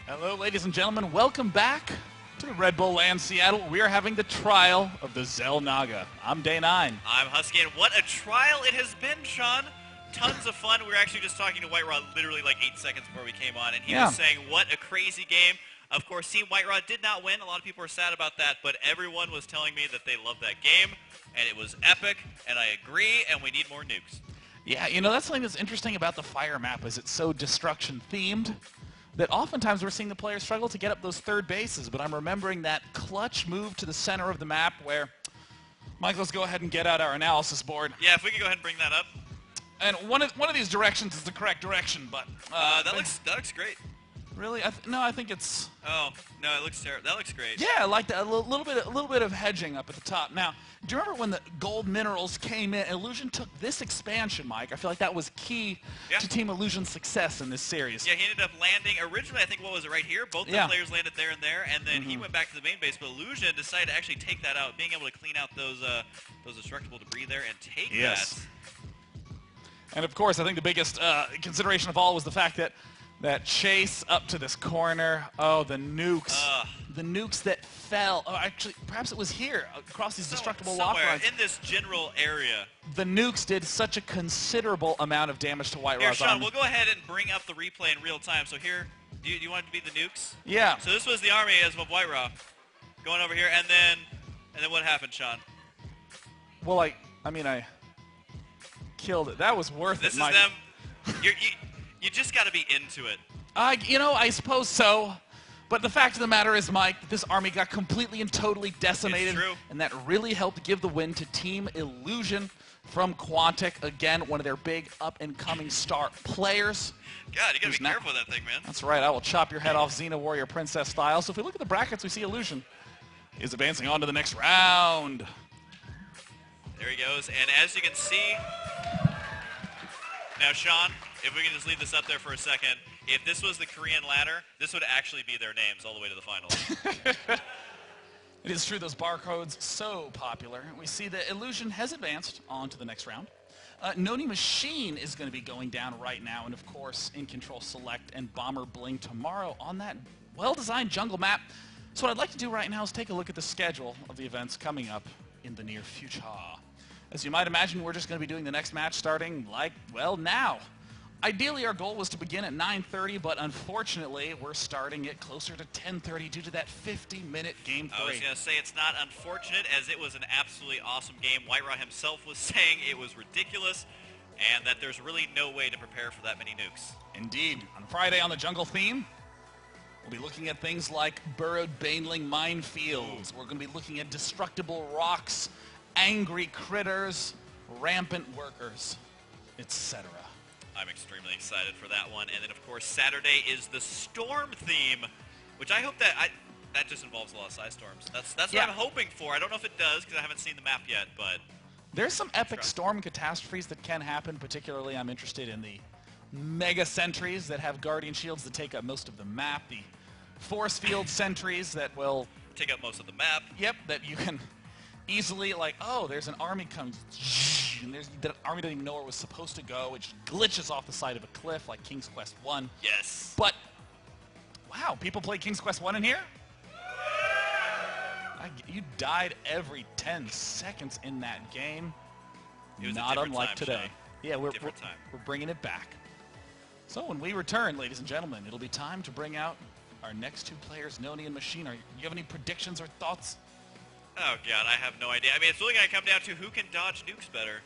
Hello, ladies and gentlemen. Welcome back to Red Bull Land Seattle. We are having the trial of the Xel'Naga. I'm Day 9. I'm Husky, and what a trial it has been, Sean. Tons of fun. We were actually just talking to White Rod literally like 8 seconds before we came on, and he was saying what a crazy game. Of course, Team White Rod did not win. A lot of people were sad about that, but everyone was telling me that they loved that game, and it was epic, and I agree, and we need more nukes. Yeah, you know, that's something that's interesting about the fire map is it's so destruction-themed that oftentimes we're seeing the players struggle to get up those third bases, but I'm remembering that clutch move to the center of the map where, Mike, let's go ahead and get out our analysis board. Yeah, if we could go ahead and bring that up. And one of these directions is the correct direction, but... that looks great. Really? No, I think it's... Oh, no, it looks terrible. That looks great. Yeah, I like that. A little bit of hedging up at the top. Now, do you remember when the gold minerals came in? Illusion took this expansion, Mike. I feel like that was key to Team Illusion's success in this series. Yeah, he ended up landing, originally I think, what was it, right here? Both the players landed there, and then he went back to the main base, but Illusion decided to actually take that out, being able to clean out those destructible debris there and take that. And of course, I think the biggest consideration of all was the fact that chase up to this corner. Oh, the nukes. The nukes that fell. Oh, actually, perhaps it was here, across these destructible lock runs. In this general area. The nukes did such a considerable amount of damage to White Rod's Sean, army. we'll go ahead and bring up the replay in real time. So here, do you want it to be the nukes? Yeah. So this was the army as of White Rod. Going over here, and then what happened, Sean? Well, I mean, I killed it. That was worth it, Mike. This is them. You just got to be into it. You know, I suppose so. But the fact of the matter is, Mike, this army got completely and totally decimated. It's true. And that really helped give the win to Team Illusion from Quantic. Again, one of their big up-and-coming star players. God, you got to be careful with that thing, man. That's right. I will chop your head off Xena Warrior Princess style. So if we look at the brackets, we see Illusion is advancing on to the next round. There he goes. And as you can see, now, Sean, if we can just leave this up there for a second, if this was the Korean ladder, this would actually be their names all the way to the finals. It is true, those barcodes so popular. We see that Illusion has advanced on to the next round. NonY Machine is going to be going down right now, and of course, In Control Select and Bomber Bling tomorrow on that well-designed jungle map. So what I'd like to do right now is take a look at the schedule of the events coming up in the near future. As you might imagine, we're just going to be doing the next match starting, now. Ideally, our goal was to begin at 9:30, but unfortunately, we're starting it closer to 10:30 due to that 50-minute Game 3. I was going to say it's not unfortunate, as it was an absolutely awesome game. White Rod himself was saying it was ridiculous, and that there's really no way to prepare for that many nukes. Indeed. On Friday on the jungle theme, we'll be looking at things like burrowed baneling minefields. We're going to be looking at destructible rocks, angry critters, rampant workers, etc. I'm extremely excited for that one. And then, of course, Saturday is the storm theme, which I hope that just involves a lot of side storms. That's what I'm hoping for. I don't know if it does because I haven't seen the map yet, but there's some epic storm catastrophes that can happen. Particularly, I'm interested in the mega sentries that have guardian shields that take up most of the map. The force field sentries that will take up most of the map. Yep, that you can easily, there's an army comes, and that army doesn't even know where it was supposed to go. It just glitches off the side of a cliff like King's Quest 1. Yes. But, wow, people play King's Quest 1 in here? You died every 10 seconds in that game. It was not unlike time, today. Sean. Yeah, we're bringing it back. So when we return, ladies and gentlemen, it'll be time to bring out our next two players, NonY and Machine. Do you have any predictions or thoughts? Oh, God, I have no idea. I mean, it's really going to come down to who can dodge nukes better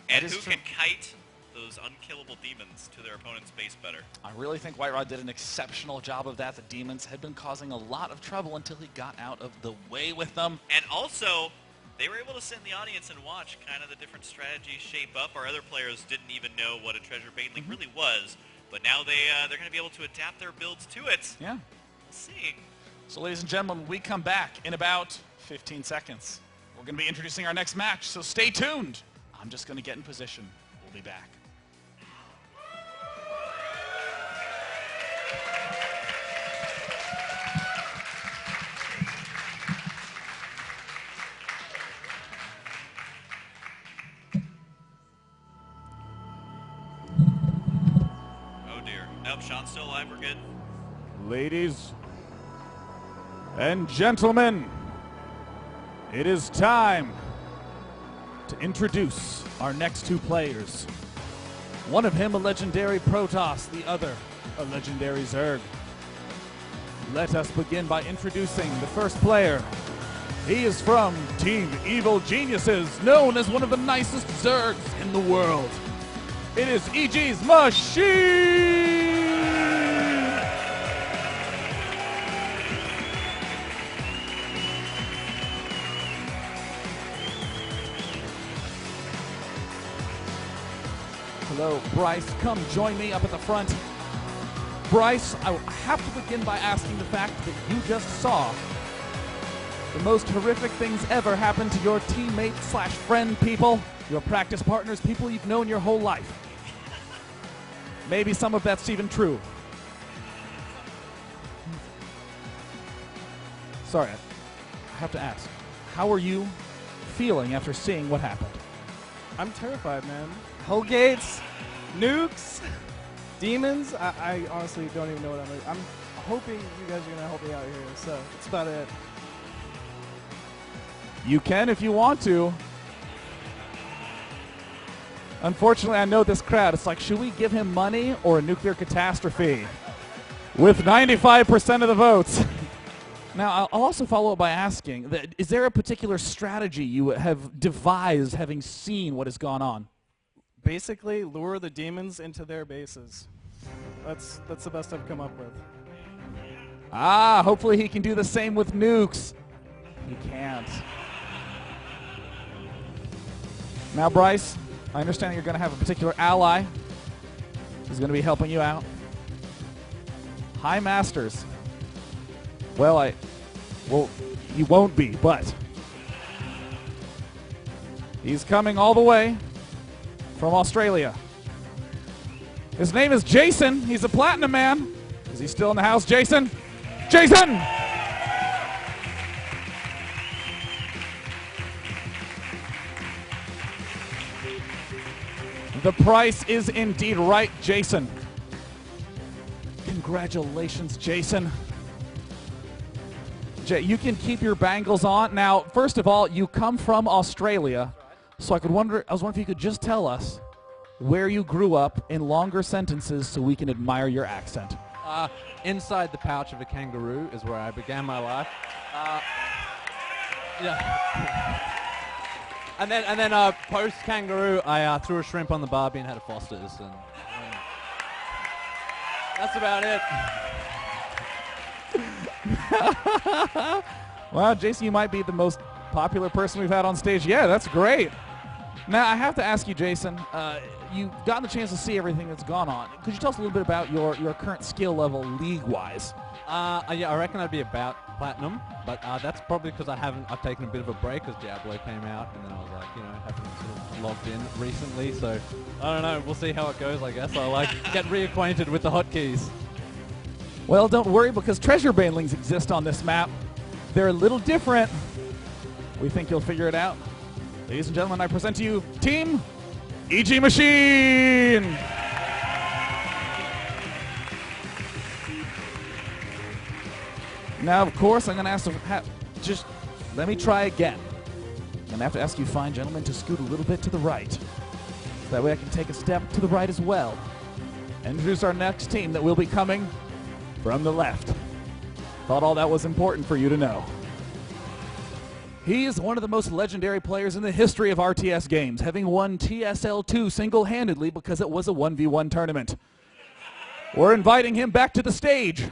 and who can kite those unkillable demons to their opponent's base better. I really think White Rod did an exceptional job of that. The demons had been causing a lot of trouble until he got out of the way with them. And also, they were able to sit in the audience and watch kind of the different strategies shape up. Our other players didn't even know what a treasure baneling really was, but now they're going to be able to adapt their builds to it. Yeah. We'll see. So, ladies and gentlemen, when we come back in about 15 seconds, we're going to be introducing our next match, so stay tuned. I'm just going to get in position. We'll be back. Oh dear. Nope, Sean's still alive. We're good. Ladies and gentlemen, it is time to introduce our next two players. One of him a legendary Protoss, the other a legendary Zerg. Let us begin by introducing the first player. He is from Team Evil Geniuses, known as one of the nicest Zergs in the world. It is EG's Machine! Hello, Bryce. Come join me up at the front. Bryce, I have to begin by asking the fact that you just saw the most horrific things ever happen to your teammate slash friend people, your practice partners, people you've known your whole life. Maybe some of that's even true. Sorry, I have to ask, how are you feeling after seeing what happened? I'm terrified, man. Hell gates, nukes, demons. I honestly don't even know what I'm hoping you guys are going to help me out here, so that's about it. You can if you want to. Unfortunately, I know this crowd. It's like, should we give him money or a nuclear catastrophe? With 95% of the votes. Now, I'll also follow up by asking, is there a particular strategy you have devised having seen what has gone on? Basically, lure the demons into their bases. That's the best I've come up with. Hopefully he can do the same with nukes. He can't. Now, Bryce, I understand you're going to have a particular ally who's going to be helping you out. High Masters. Well, he won't be, but he's coming all the way from Australia. His name is Jason. He's a platinum man. Is he still in the house, Jason? Jason! The price is indeed right, Jason. Congratulations, Jason. You can keep your bangles on. Now, first of all, you come from Australia, so I was wondering if you could just tell us where you grew up in longer sentences so we can admire your accent. Inside the pouch of a kangaroo is where I began my life. Yeah. And then post kangaroo, I threw a shrimp on the barbie and had a Foster's, and that's about it. Wow, Jason, you might be the most popular person we've had on stage. Yeah, that's great. Now, I have to ask you, Jason, you've gotten the chance to see everything that's gone on. Could you tell us a little bit about your current skill level league-wise? Yeah, I reckon I'd be about platinum, but that's probably because I've taken a bit of a break as Diablo came out, and then I was like, haven't sort of logged in recently, so I don't know, we'll see how it goes, I guess. I'll get reacquainted with the hotkeys. Well, don't worry, because treasure banelings exist on this map. They're a little different. We think you'll figure it out. Ladies and gentlemen, I present to you Team EG Machine! Now, of course, I'm going to ask just let me try again. I'm going to have to ask you fine gentlemen to scoot a little bit to the right. That way I can take a step to the right as well. And introduce our next team that will be coming from the left. Thought all that was important for you to know. He is one of the most legendary players in the history of RTS games, having won TSL2 single-handedly because it was a 1v1 tournament. We're inviting him back to the stage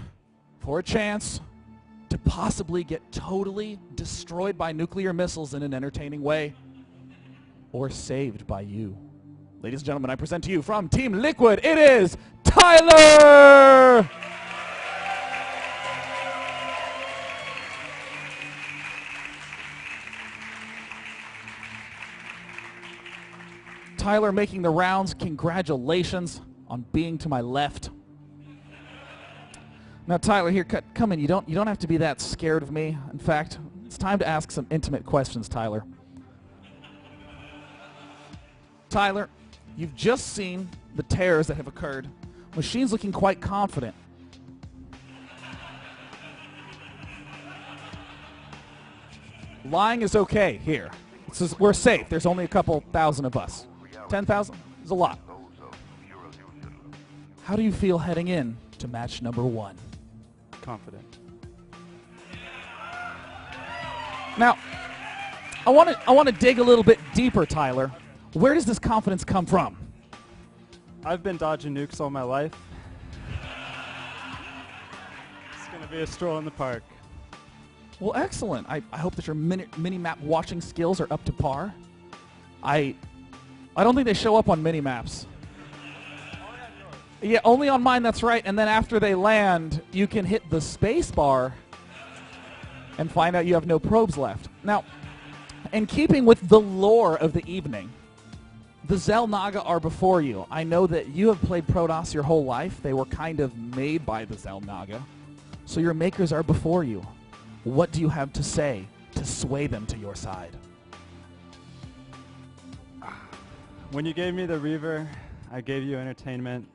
for a chance to possibly get totally destroyed by nuclear missiles in an entertaining way, or saved by you. Ladies and gentlemen, I present to you from Team Liquid, it is Tyler! Tyler making the rounds, congratulations on being to my left. Now, Tyler, here, come in. You don't have to be that scared of me. In fact, it's time to ask some intimate questions, Tyler. Tyler, you've just seen the tears that have occurred. Machine's looking quite confident. Lying is okay here. We're safe. There's only a couple thousand of us. 10,000 is a lot. How do you feel heading in to match number 1? Confident. Now, I want to dig a little bit deeper, Tyler. Where does this confidence come from? I've been dodging nukes all my life. It's going to be a stroll in the park. Well, excellent. I hope that your mini-map watching skills are up to par. I don't think they show up on mini-maps. Yeah, only on mine, that's right. And then after they land, you can hit the space bar and find out you have no probes left. Now, in keeping with the lore of the evening, the Xel'Naga are before you. I know that you have played Protoss your whole life. They were kind of made by the Xel'Naga. So your makers are before you. What do you have to say to sway them to your side? When you gave me the Reaver, I gave you entertainment.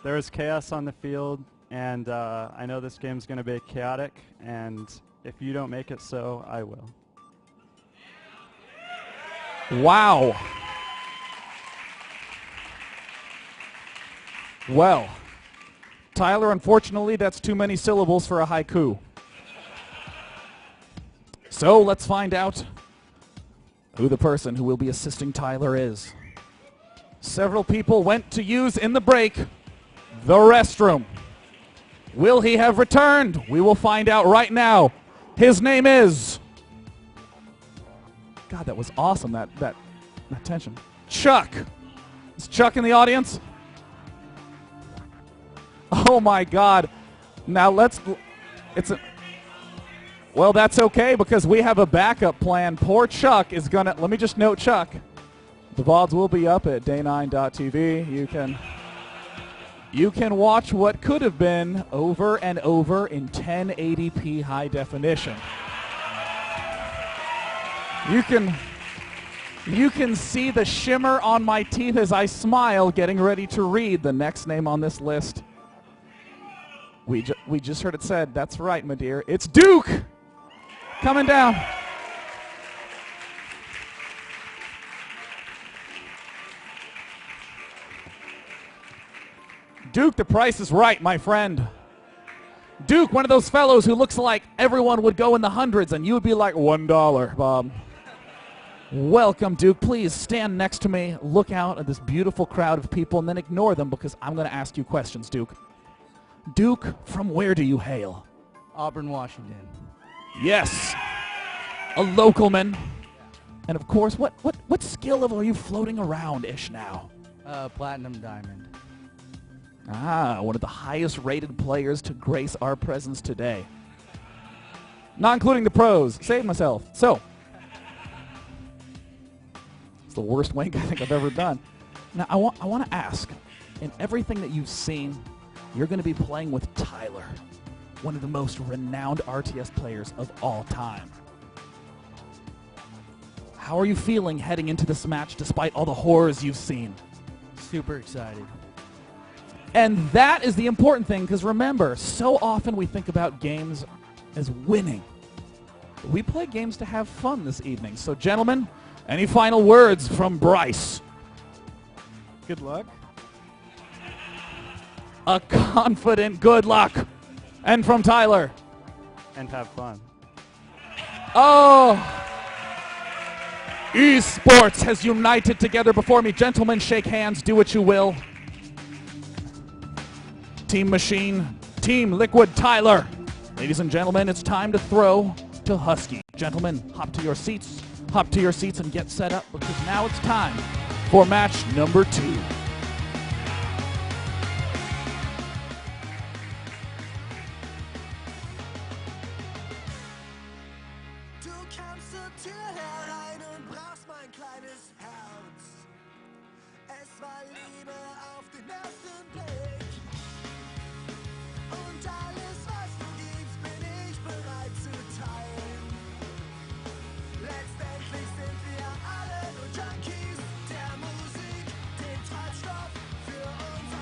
There was chaos on the field, and I know this game's going to be chaotic, and if you don't make it so, I will. Wow. Well, Tyler, unfortunately, that's too many syllables for a haiku. So let's find out who the person who will be assisting Tyler is. Several people went to use in the break the restroom. Will he have returned? We will find out right now. His name is... God, that was awesome, that tension. Chuck. Is Chuck in the audience? Oh my God. Now well, that's okay because we have a backup plan. Poor Chuck is gonna, let me just note Chuck. The VODs will be up at day9.tv. You can watch what could have been over and over in 1080p high definition. You can see the shimmer on my teeth as I smile, getting ready to read the next name on this list. We just heard it said. That's right, my dear. It's Duke coming down. Duke, the price is right, my friend. Duke, one of those fellows who looks like everyone would go in the hundreds and you would be like $1, Bob. Welcome, Duke. Please stand next to me, look out at this beautiful crowd of people, and then ignore them because I'm going to ask you questions, Duke. Duke, from where do you hail? Auburn, Washington. Yes. A local man. And of course, what skill level are you floating around-ish now? Platinum Diamond. Ah, one of the highest rated players to grace our presence today. Not including the pros. Save myself. So, it's the worst wink I think I've ever done. Now, I want to ask, in everything that you've seen, you're going to be playing with Tyler, one of the most renowned RTS players of all time. How are you feeling heading into this match despite all the horrors you've seen? Super excited. And that is the important thing, because remember, so often we think about games as winning. We play games to have fun this evening. So, gentlemen, any final words from Bryce? Good luck. A confident good luck. And from Tyler? And have fun. Oh! eSports has united together before me. Gentlemen, shake hands. Do what you will. Team Machine, Team Liquid, Tyler. Ladies and gentlemen, it's time to throw to Husky. Gentlemen, hop to your seats and get set up because now it's time for match number 2.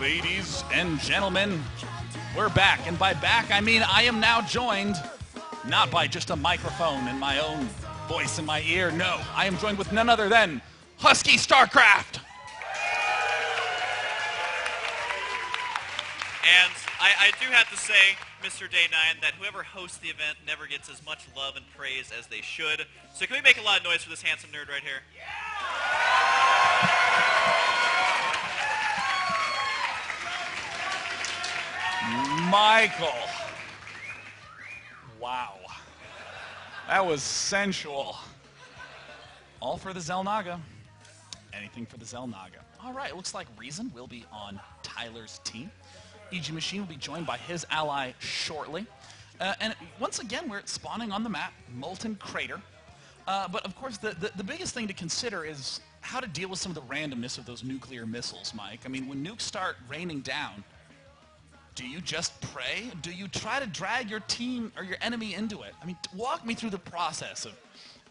Ladies and gentlemen, we're back. And by back, I mean I am now joined Not by just a microphone and my own voice in my ear. No, I am joined with none other than Husky StarCraft. And I do have to say, Mr. Day 9, that whoever hosts the event never gets as much love and praise as they should. So can we make a lot of noise for this handsome nerd right here? Michael. Wow. That was sensual. All for the Xel'Naga. Anything for the Xel'Naga. All right, it looks like Reason will be on Tyler's team. EG Machine will be joined by his ally shortly. And once again, we're spawning on the map, Molten Crater. But of course, the biggest thing to consider is how to deal with some of the randomness of those nuclear missiles, Mike. I mean, when nukes start raining down, do you just pray? Do you try to drag your team or your enemy into it? I mean, walk me through the process of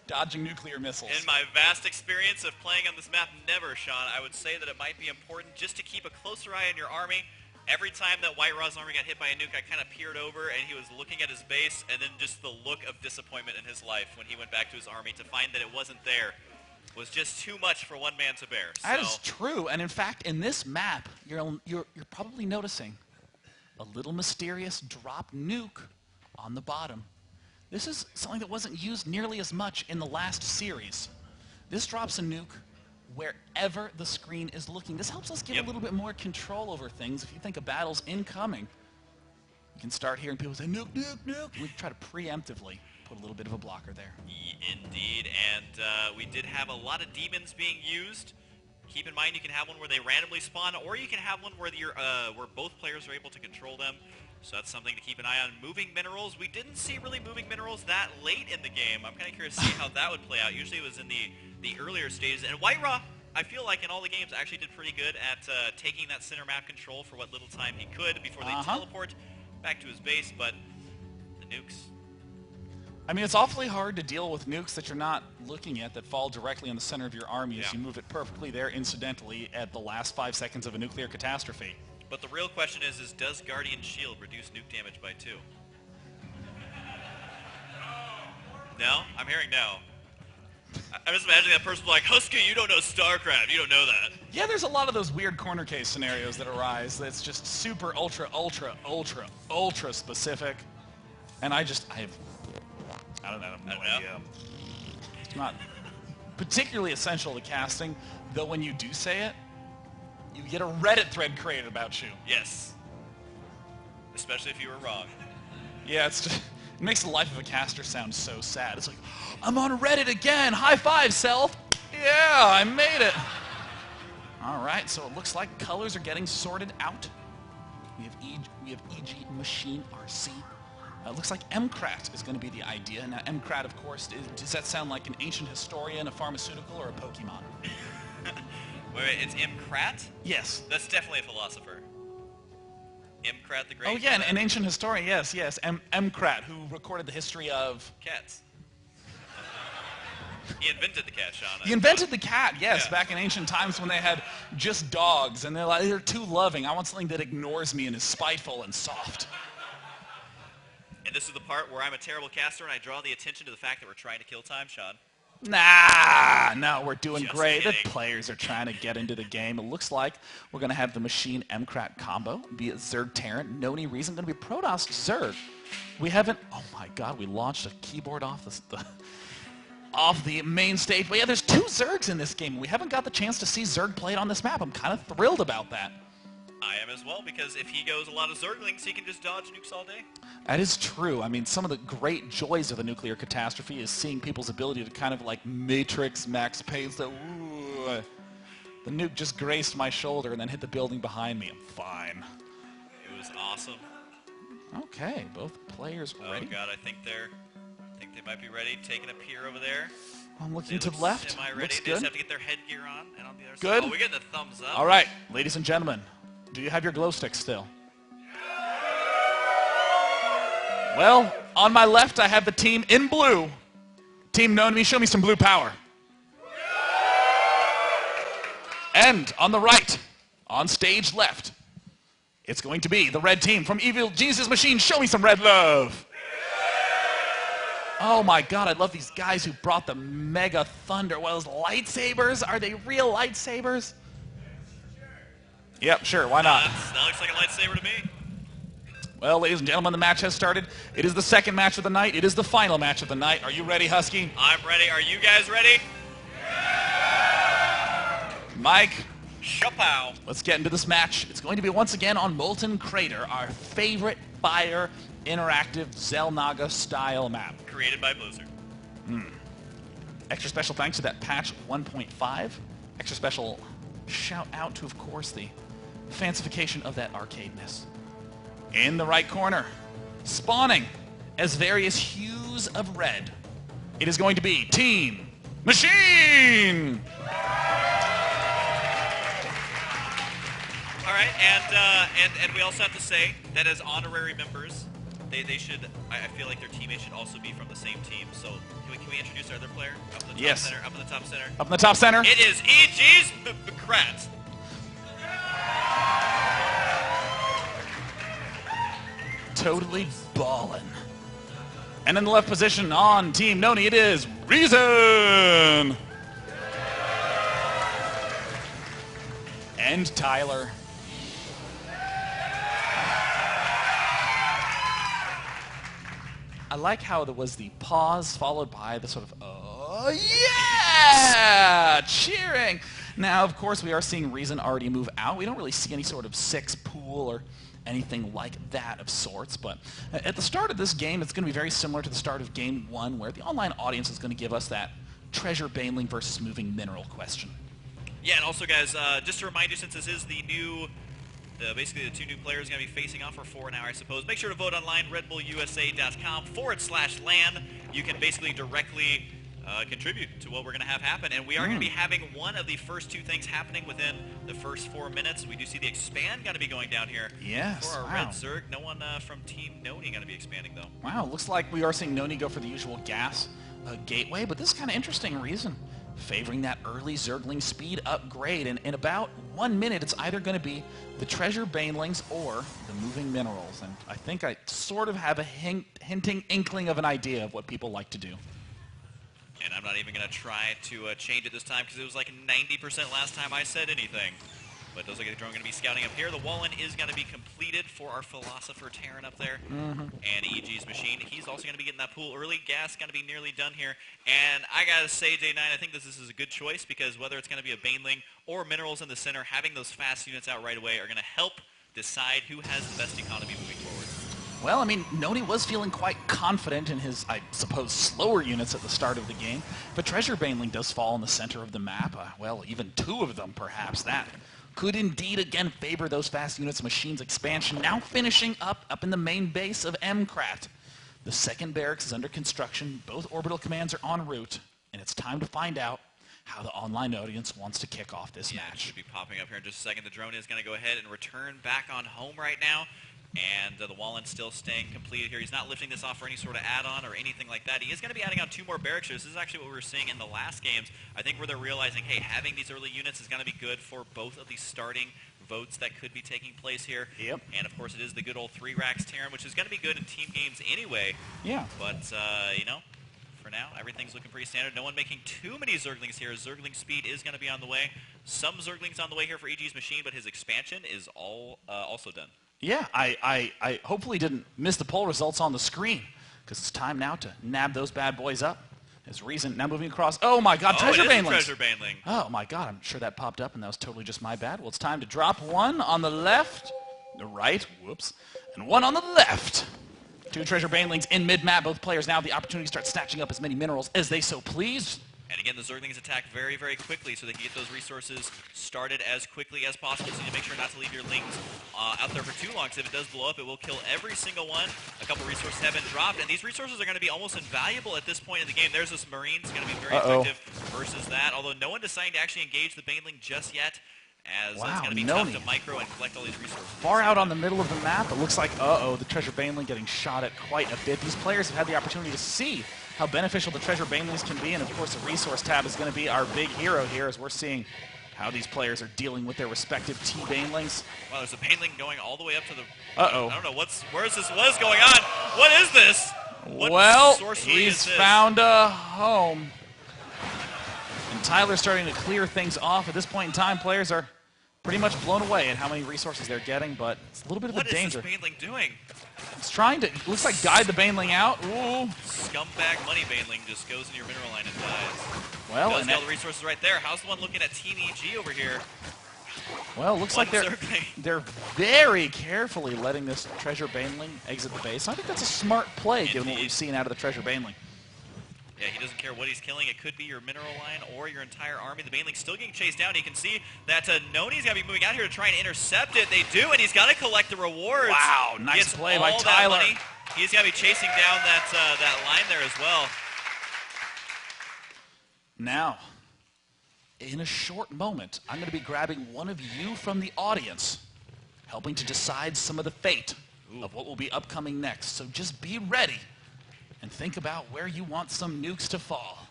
dodging nuclear missiles. In my vast experience of playing on this map, never, Sean. I would say that it might be important just to keep a closer eye on your army. Every time that White Raw's army got hit by a nuke, I kind of peered over and he was looking at his base, and then just the look of disappointment in his life when he went back to his army to find that it wasn't there was just too much for one man to bear. That is true, and in fact, in this map, you're probably noticing a little mysterious drop nuke on the bottom. This is something that wasn't used nearly as much in the last series. This drops a nuke wherever the screen is looking. This helps us get a little bit more control over things. If you think a battle's incoming, you can start hearing people say, nuke, nuke, nuke. We can try to preemptively put a little bit of a blocker there. Indeed, and we did have a lot of demons being used. Keep in mind you can have one where they randomly spawn, or you can have one where where both players are able to control them. So that's something to keep an eye on. Moving minerals, we didn't see really moving minerals that late in the game. I'm kind of curious to see how that would play out. Usually it was in the earlier stages. And White Raw, I feel like in all the games, actually did pretty good at taking that center map control for what little time he could before they teleport back to his base. But the nukes... I mean, it's awfully hard to deal with nukes that you're not looking at that fall directly in the center of your army as you move it perfectly there incidentally at the last 5 seconds of a nuclear catastrophe. But the real question is does Guardian Shield reduce nuke damage by 2? No? I'm hearing no. I'm just imagining that person like, Husky, you don't know StarCraft, you don't know that. Yeah, there's a lot of those weird corner case scenarios that arise that's just super ultra specific. And I don't know, I have no idea. It's not particularly essential to casting, though when you do say it, you get a Reddit thread created about you. Yes. Especially if you were wrong. Yeah, it makes the life of a caster sound so sad. It's like, I'm on Reddit again! High five, self! Yeah, I made it! Alright, so it looks like colors are getting sorted out. We have EG Machine RC. It looks like MCRAT is going to be the idea. Now, MCRAT, of course, does that sound like an ancient historian, a pharmaceutical, or a Pokemon? Wait, it's MCRAT? Yes. That's definitely a philosopher. MCRAT the Great? Oh, yeah, an ancient historian, yes. MCRAT, who recorded the history of... cats. He invented the cat, Sean. He invented the cat, yes, back in ancient times when they had just dogs, and they're too loving. I want something that ignores me and is spiteful and soft. And this is the part where I'm a terrible caster and I draw the attention to the fact that we're trying to kill time, Sean. Nah, no, we're doing Just great. kidding. The players are trying to get into the game. It looks like we're going to have the Machine MCRAT combo, be it Zerg Terran, NonY Reason, going to be Protoss Zerg. We haven't, oh my god, we launched a keyboard off the main stage. But yeah, there's 2 Zergs in this game. We haven't got the chance to see Zerg played on this map. I'm kind of thrilled about that. I am as well, because if he goes a lot of Zerglings, he can just dodge nukes all day. That is true. I mean, some of the great joys of the nuclear catastrophe is seeing people's ability to kind of like Matrix Max Payne. So, ooh, the nuke just graced my shoulder and then hit the building behind me. I'm fine. It was awesome. Okay, both players ready. Oh god, I think they might be ready. Taking a peer over there. I'm looking to the left. Semi-ready. Looks They good. just have to get their headgear on, and on the other Good. side. Oh, we're getting a thumbs up. All right, ladies and gentlemen, do you have your glow sticks still? Well, on my left, I have the team in blue. Team NonY, show me some blue power. And on the right, on stage left, it's going to be the red team from Evil Jesus Machine. Show me some red love. Oh my god, I love these guys who brought the Mega Thunder. Well, those lightsabers, are they real lightsabers? Yep, sure, why not? That looks like a lightsaber to me. Well, ladies and gentlemen, the match has started. It is the second match of the night. It is the final match of the night. Are you ready, Husky? I'm ready. Are you guys ready? Mike? Chapow. Let's get into this match. It's going to be once again on Molten Crater, our favorite fire interactive Xel'Naga style map. Created by Blizzard. Extra special thanks to that patch 1.5. Extra special shout out to, of course, the fancification of that arcadeness. In the right corner, spawning as various hues of red, it is going to be Team Machine! All right, and we also have to say that as honorary members, they should, I feel like their teammates should also be from the same team. So can we introduce our other player? Up in the top Yes. center, up in the top center. Up in the top center. It is EG's Krat. Totally ballin'. And in the left position on Team NonY, it is Reason! And Tyler. I like how there was the pause followed by the sort of, oh yeah! Cheering! Now, of course, we are seeing Reason already move out. We don't really see any sort of 6 pool or anything like that of sorts, but at the start of this game, it's going to be very similar to the start of Game 1, where the online audience is going to give us that treasure baneling versus moving mineral question. Yeah, and also, guys, just to remind you, since this is the new, basically the 2 new players going to be facing off for an hour, I suppose, make sure to vote online, redbullusa.com/LAN. You can basically directly contribute to what we're going to have happen, and we are going to be having one of the first 2 things happening within the first 4 minutes. We do see the expand going to be going down here. Yes, for our wow. Red Zerg. No one from Team NonY going to be expanding, though. Wow, looks like we are seeing NonY go for the usual gas gateway, but this is kind of interesting. Reason favoring that early Zergling speed upgrade, and in about 1 minute, it's either going to be the treasure banelings or the moving minerals, and I think I sort of have a hinting inkling of an idea of what people like to do. And I'm not even going to try to change it this time because it was like 90% last time I said anything. But it does look like the drone going to be scouting up here. The wall-in is going to be completed for our Philosopher Terran up there. And EG's Machine, he's also going to be getting that pool early. Gas going to be nearly done here. And I got to say, J9, I think this is a good choice because whether it's going to be a Baneling or minerals in the center, having those fast units out right away are going to help decide who has the best economy moving forward. Well, I mean, NonY was feeling quite confident in his, I suppose, slower units at the start of the game. But Treasure Baneling does fall in the center of the map. Well, even 2 of them, perhaps. That could indeed again favor those fast units. Machine's expansion now finishing up in the main base of MCRAT. The second barracks is under construction. Both orbital commands are en route. And it's time to find out how the online audience wants to kick off this match. It should be popping up here in just a second. The drone is going to go ahead and return back on home right now. And the wall-in still staying completed here. He's not lifting this off for any sort of add-on or anything like that. He is going to be adding on 2 more barracks here. This is actually what we were seeing in the last games. I think where they're realizing, hey, having these early units is going to be good for both of these starting votes that could be taking place here. Yep. And, of course, it is the good old 3 racks Terran, which is going to be good in team games anyway. Yeah. But, you know, for now, everything's looking pretty standard. No one making too many Zerglings here. Zergling speed is going to be on the way. Some Zerglings on the way here for EG's Machine, but his expansion is all also done. Yeah, I hopefully didn't miss the poll results on the screen, because it's time now to nab those bad boys up. As Reason now moving across. Oh my god, Treasure Banelings! Treasure Baneling. Oh my god, I'm sure that popped up and that was totally just my bad. Well, it's time to drop 1 on the left, the right, whoops, and 1 on the left. 2 Treasure Banelings in mid-map. Both players now have the opportunity to start snatching up as many minerals as they so please. And again, the Zerglings attack very, very quickly so they can get those resources started as quickly as possible. So you need to make sure not to leave your lings out there for too long, because if it does blow up, it will kill every single one. A couple resources have been dropped, and these resources are going to be almost invaluable at this point in the game. There's this Marine's going to be very effective versus that, although no one deciding to actually engage the Baneling just yet, as it's going to be tough to micro and collect all these resources. Far out on the middle of the map, it looks like, the Treasure Baneling getting shot at quite a bit. These players have had the opportunity to see how beneficial the Treasure Banelings can be, and of course the Resource tab is going to be our big hero here as we're seeing how these players are dealing with their respective T-Banelings. Wow, there's a Baneling going all the way up to the... Uh-oh. I don't know, what is this? What is going on? What is this? What Well, sorcery he's is this? found a home. And Tyler's starting to clear things off. At this point in time, players are pretty much blown away at how many resources they're getting, but it's a little bit of a danger. What is this Baneling doing? It's trying to, looks like, guide the Baneling out. Ooh. Scumbag money Baneling just goes in your mineral line and dies. Well, Does and get all the resources right there. How's the one looking at Team EG over here? well, looks like they're very carefully letting this Treasure Baneling exit the base. I think that's a smart play, given what we've seen out of the Treasure Baneling. Yeah, he doesn't care what he's killing. It could be your mineral line or your entire army. The Baneling's still getting chased down. You can see that NonY's got to be moving out here to try and intercept it. They do, and he's got to collect the rewards. Wow, nice play by Tyler. He's got to be chasing down that line there as well. Now, in a short moment, I'm going to be grabbing one of you from the audience, helping to decide some of the fate of what will be upcoming next. So just be ready and think about where you want some nukes to fall.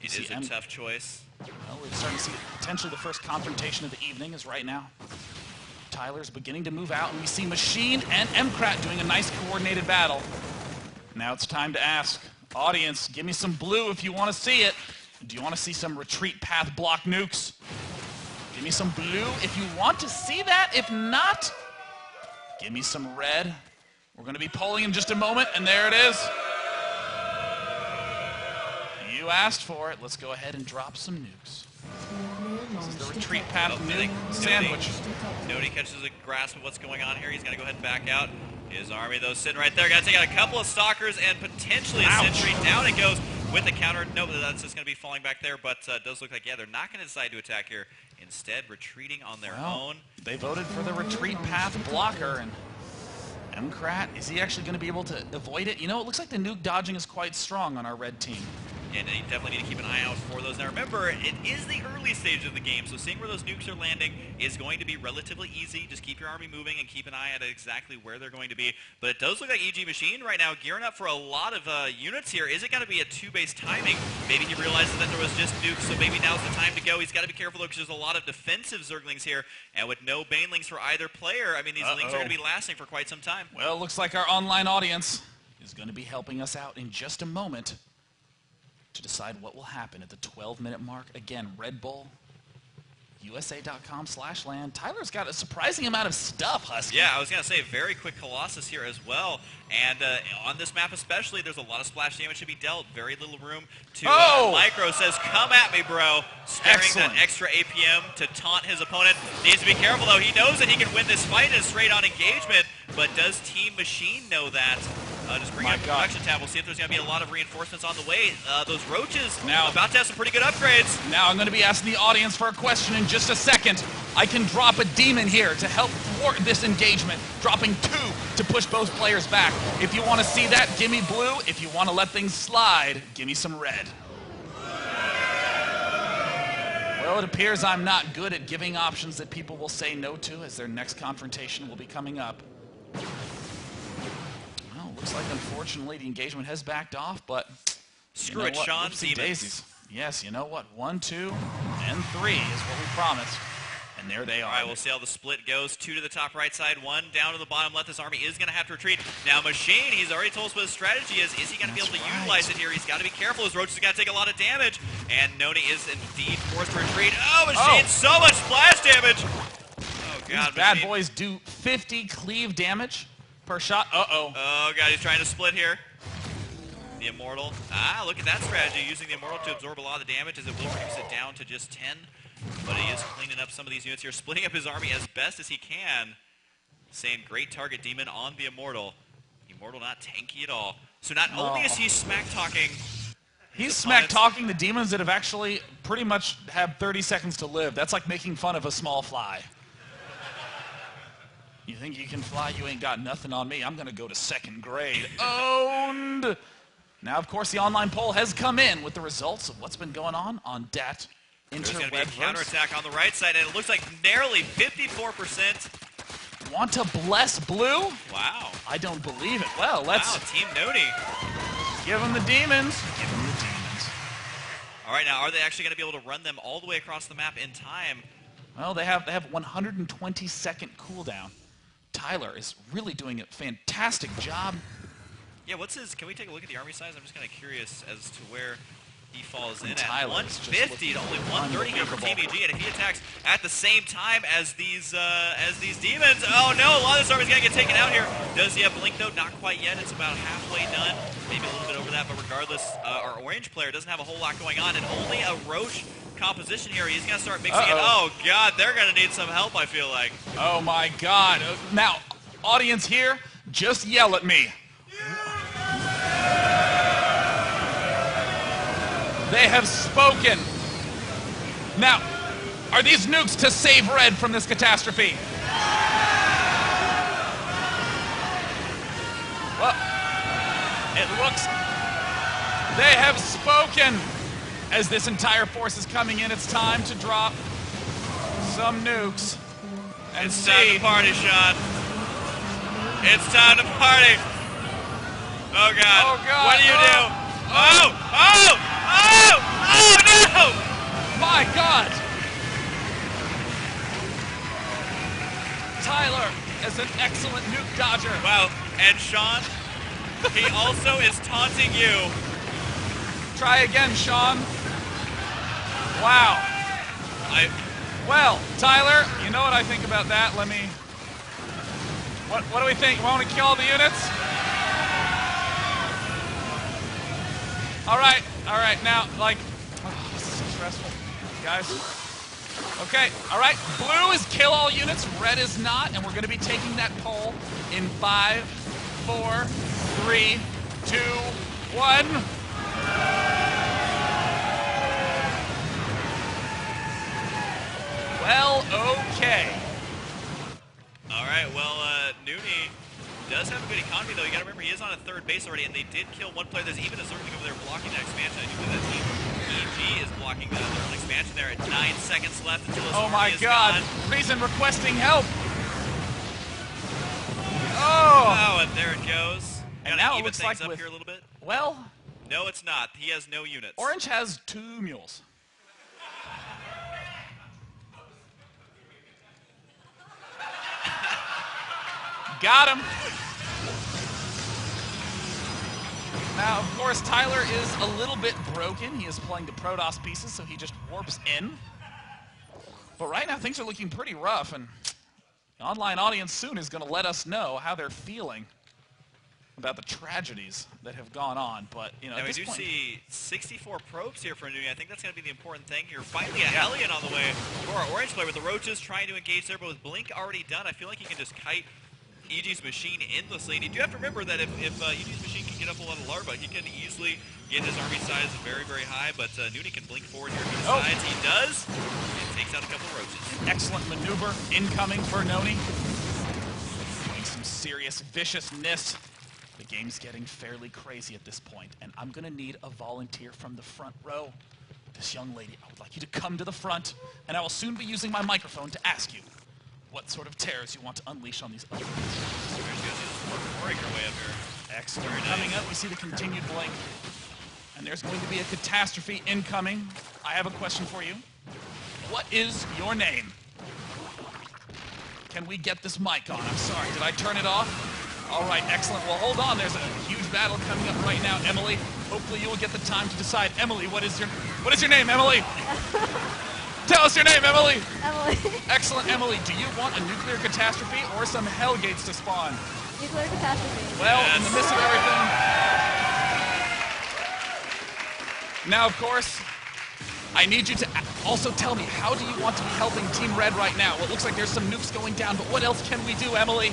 It is a tough choice. Well, we're starting to see potentially the first confrontation of the evening is right now. Tyler's beginning to move out, and we see Machine and MCrat doing a nice coordinated battle. Now it's time to ask, audience, give me some blue if you want to see it. Do you want to see some retreat path block nukes? Give me some blue if you want to see that. If not, give me some red. We're going to be polling in just a moment, and there it is. You asked for it. Let's go ahead and drop some nukes. This is the retreat path nuke sandwich. NonY catches a grasp of what's going on here. He's going to go ahead and back out. His army, though, sitting right there. Got to take out a couple of stalkers and potentially a sentry. Down it goes with the counter. No, that's just going to be falling back there, but it does look like, yeah, they're not going to decide to attack here. Instead, retreating on their own. They voted for the retreat path blocker, and MCrat, is he actually going to be able to avoid it? You know, it looks like the nuke dodging is quite strong on our red team. And you definitely need to keep an eye out for those. Now remember, it is the early stage of the game, so seeing where those nukes are landing is going to be relatively easy. Just keep your army moving and keep an eye at exactly where they're going to be. But it does look like EG Machine right now gearing up for a lot of units here. Is it going to be a two-base timing? Maybe he realizes that there was just nukes, so maybe now's the time to go. He's got to be careful, though, because there's a lot of defensive Zerglings here. And with no Banelings for either player, I mean, these Lings are going to be lasting for quite some time. Well, looks like our online audience is going to be helping us out in just a moment to decide what will happen at the 12-minute mark. Again, Red Bull, USA.com/land. Tyler's got a surprising amount of stuff, Husky. Yeah, I was going to say, very quick Colossus here as well. And on this map especially, there's a lot of splash damage to be dealt. Very little room to... Micro says, come at me, bro. Sparing that extra APM to taunt his opponent. Needs to be careful, though. He knows that he can win this fight in a straight-on engagement. But does Team Machine know that? Just bring up the production tab. We'll see if there's going to be a lot of reinforcements on the way. Those roaches now about to have some pretty good upgrades. Now I'm going to be asking the audience for a question in just a second. I can drop a demon here to help thwart this engagement, dropping 2 to push both players back. If you want to see that, give me blue. If you want to let things slide, give me some red. Well, it appears I'm not good at giving options that people will say no to, as their next confrontation will be coming up. Looks like, unfortunately, the engagement has backed off, but screw it, Sean. Daisies. Yes, you know what? 1, 2, and 3 is what we promised. And there they are. All right, we'll see how the split goes. 2 to the top right side, 1 down to the bottom left. This army is going to have to retreat. Now, Machine, he's already told us what his strategy is. Is he going to be able to utilize it here? He's got to be careful. His roaches got to take a lot of damage. And NonY is indeed forced to retreat. Oh, Machine, so much splash damage. Oh, God. These bad boys do 50 cleave damage per shot. Oh, God, he's trying to split here. The Immortal. Look at that strategy, using the Immortal to absorb a lot of the damage, as it will reduce it down to just 10. But he is cleaning up some of these units here, splitting up his army as best as he can. Saying, great target, Demon, on the Immortal. Immortal not tanky at all. So not only is he smack-talking... He's smack-talking the demons that have actually pretty much had 30 seconds to live. That's like making fun of a small fly. You think you can fly? You ain't got nothing on me. I'm going to go to 2nd grade. Owned! Now, of course, the online poll has come in with the results of what's been going on DAT Interwebverse. There's going to be a counterattack on the right side, and it looks like nearly 54%. Want to bless blue? Wow. I don't believe it. Well, let's... Wow, Team NonY. Give them the demons. Give them the demons. All right, now, are they actually going to be able to run them all the way across the map in time? Well, they have 120-second cooldown. Tyler is really doing a fantastic job. Yeah, what's his? Can we take a look at the army size? I'm just kind of curious as to where he falls in at. Tyler's 150 to only 130 here from Team EG, and if he attacks at the same time as these demons, oh no, a lot of this army's gonna get taken out here. Does he have blink though? Not quite yet. It's about halfway done, maybe a little bit over that, but regardless, our orange player doesn't have a whole lot going on, and only a Roche composition here. He's gonna start mixing it. Oh god, they're gonna need some help, I feel like. Oh my god. Now, audience here, just yell at me. They have spoken. Now, are these nukes to save Red from this catastrophe? Well, it looks they have spoken. As this entire force is coming in, it's time to drop some nukes. And it's time to party, Sean. It's time to party. Oh god. Oh god. What do you do? Oh no! My god! Tyler is an excellent nuke dodger. Wow, and Sean, he also is taunting you. Try again, Sean. Wow. Well, Tyler, you know what I think about that. Let me... What do we think? Want to kill all the units? All right, now, like, oh, this is so stressful, guys. Okay, all right, blue is kill all units, red is not, and we're gonna be taking that poll in 5, 4, 3, 2, 1. Well, okay. All right, well, NonY does have a good economy, though. You got to remember, he is on a third base already, and they did kill one player. There's even a Zergling over there blocking that expansion. I do believe that Team EG is blocking that Zergling expansion there at 9 seconds left until his army is gone. Reason requesting help. Oh, and there it goes. And Gotta now it even looks things like up here a little bit. Well, no, it's not. He has no units. Orange has 2 mules. Got him. Now, of course, Tyler is a little bit broken. He is playing the Protoss pieces, so he just warps in. But right now, things are looking pretty rough, and the online audience soon is going to let us know how they're feeling about the tragedies that have gone on. But, you know, now at we this do point, see 64 probes here for NonY. I think that's going to be the important thing here. Finally, a Hellion on the way for our orange player with the Roaches trying to engage there, but with Blink already done, I feel like he can just kite EG's machine endlessly. And you do have to remember that if EG's machine can get up a lot of larvae, he can easily get his army size very, very high. But NonY can blink forward here if he decides. He does. And takes out a couple of Roaches. Excellent maneuver incoming for NonY. Doing some serious viciousness. The game's getting fairly crazy at this point, and I'm going to need a volunteer from the front row. This young lady, I would like you to come to the front, and I will soon be using my microphone to ask you what sort of terrors you want to unleash on these other Working our way up here. Excellent. Coming up, we see the continued blink, and there's going to be a catastrophe incoming. I have a question for you. What is your name? Can we get this mic on? I'm sorry, did I turn it off? All right, excellent. Well, hold on. There's a huge battle coming up right now, Emily. Hopefully you will get the time to decide. Emily, what is your name, Emily? Tell us your name, Emily. Emily. Excellent, Emily. Do you want a nuclear catastrophe or some hellgates to spawn? Nuclear catastrophe. Well, in the midst of everything. Now, of course, I need you to also tell me, how do you want to be helping Team Red right now? Well, it looks like there's some nukes going down, but what else can we do, Emily?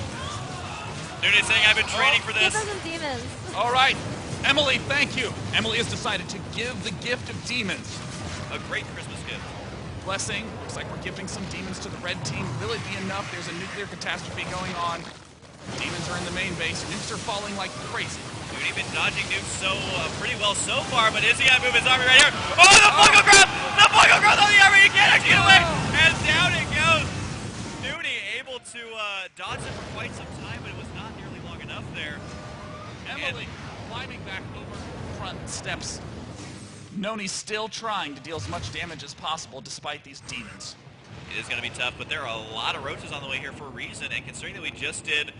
NonY saying I've been training for this. Give us some demons. All right. Emily, thank you. Emily has decided to give the gift of demons. A great Christmas gift. Blessing. Looks like we're giving some demons to the red team. Will it be enough? There's a nuclear catastrophe going on. Demons are in the main base. Nukes are falling like crazy. NonY been dodging nukes pretty well so far, but is he gonna move his army right here? Oh, the Fungal Growth! The Fungal Growth on the army! He can't actually get away! And down it goes! NonY able to dodge it for quite some time, but it was not nearly long enough there. Emily climbing back over front steps. NonY's still trying to deal as much damage as possible despite these demons. It is going to be tough, but there are a lot of Roaches on the way here for a reason, and considering that we just did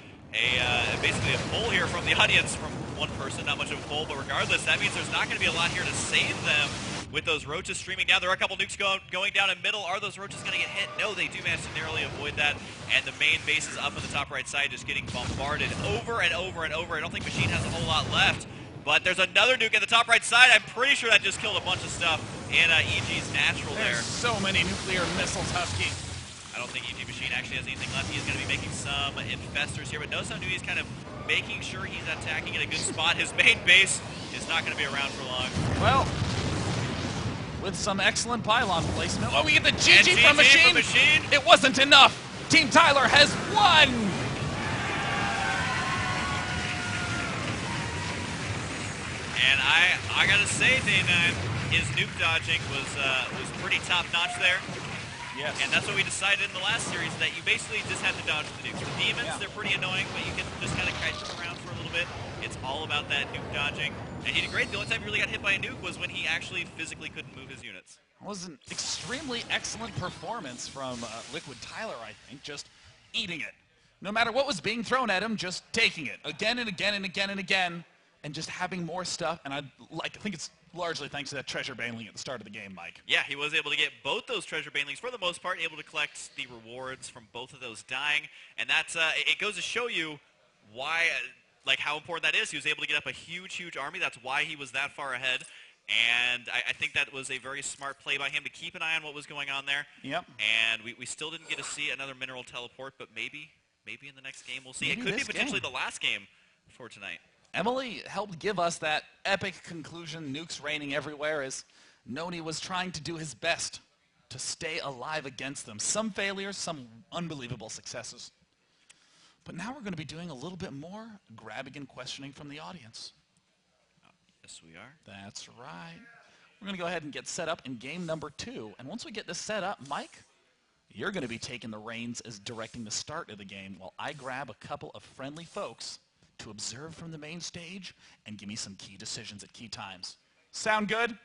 basically a poll here from the audience from one person, not much of a poll, but regardless, that means there's not going to be a lot here to save them with those roaches streaming down. There are a couple nukes going down in middle. Are those roaches going to get hit? No, they do manage to narrowly avoid that, and the main base is up on the top right side, just getting bombarded over and over and over. I don't think Machine has a whole lot left, but there's another nuke at the top right side. I'm pretty sure that just killed a bunch of stuff in EG's natural there. There's so many nuclear missiles, Husky. I don't think EG Machine actually has anything left. He's going to be making some infestors here, but notice how he's kind of making sure he's attacking in a good spot. His main base is not going to be around for long. Well, with some excellent pylon placement. Oh, we get the GG from Machine. It wasn't enough. Team Tyler has won. And I gotta say, Day9, his nuke dodging was pretty top notch there. Yes. And that's what we decided in the last series, that you basically just have to dodge the nukes. The demons, they're pretty annoying, but you can just kind of kite them around for a little bit. It's all about that nuke dodging. And he did great. The only time he really got hit by a nuke was when he actually physically couldn't move his units. It was an extremely excellent performance from Liquid Tyler, I think, just eating it. No matter what was being thrown at him, just taking it again and again and again and again, and just having more stuff. And I think it's largely thanks to that treasure banling at the start of the game, Mike. Yeah, he was able to get both those treasure banelings for the most part, able to collect the rewards from both of those dying. And that's it goes to show you why, like how important that is. He was able to get up a huge, huge army. That's why he was that far ahead. And I think that was a very smart play by him to keep an eye on what was going on there. Yep. And we still didn't get to see another mineral teleport, but maybe in the next game we'll see. Maybe it could be this potentially game. the last game for tonight. Emily helped give us that epic conclusion, nukes raining everywhere, as NonY was trying to do his best to stay alive against them. Some failures, some unbelievable successes. But now we're going to be doing a little bit more grabbing and questioning from the audience. Yes, we are. That's right. We're going to go ahead and get set up in game number 2. And once we get this set up, Mike, you're going to be taking the reins as directing the start of the game while I grab a couple of friendly folks to observe from the main stage and give me some key decisions at key times. Sound good?